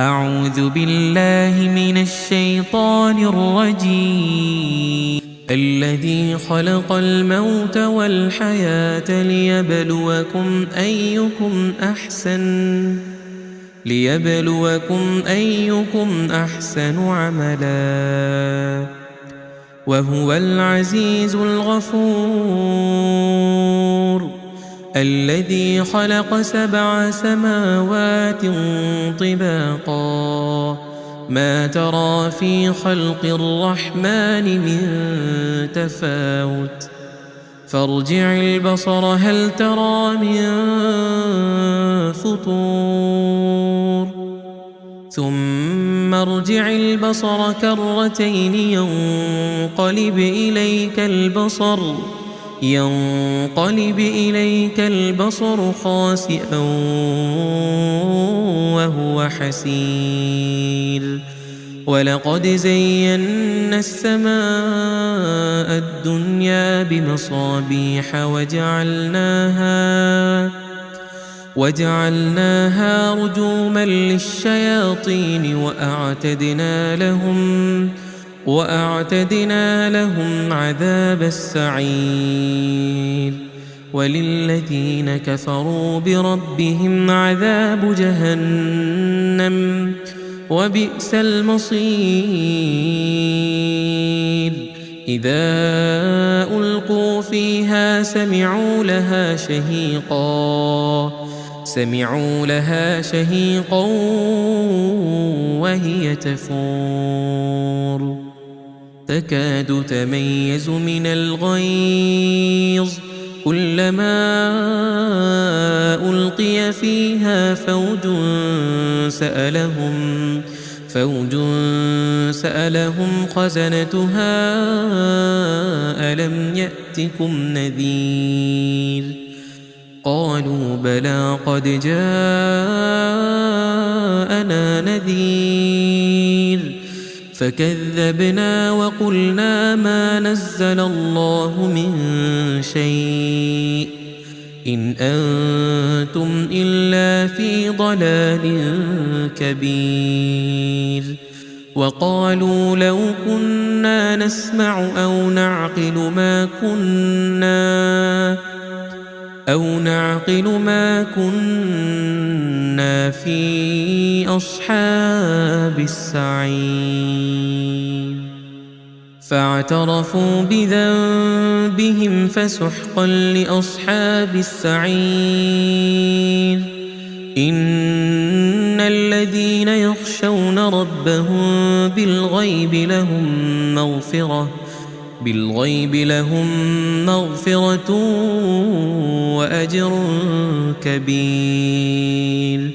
أعوذ بالله من الشيطان الرجيم. الذي خلق الموت والحياة ليبلوكم أيكم أحسن عملا وهو العزيز الغفور. الذي خلق 7 سماوات طباقا ما ترى في خلق الرحمن من تفاوت فارجع البصر هل ترى من فطور ثم ارجع البصر كرتين ينقلب إليك البصر خاسئا وهو حسير. ولقد زينا السماء الدنيا بمصابيح وجعلناها رجوما للشياطين وأعتدنا لهم عذاب السعير. وللذين كفروا بربهم عذاب جهنم وبئس المصير. إذا ألقوا فيها سمعوا لها شهيقا وهي تفور تكاد تميز من الغيظ كلما ألقي فيها فوج سألهم خزنتها ألم يأتكم نذير قالوا بلى قد جاءنا نذير فكذبنا وقلنا ما نزل الله من شيء إن أنتم إلا في ضلال كبير. وقالوا لو كنا نسمع أو نعقل ما كنا في أصحاب السعير. فاعترفوا بذنبهم فسحقا لأصحاب السعير. إن الذين يخشون ربهم بالغيب لهم مغفرة وأجر كبير.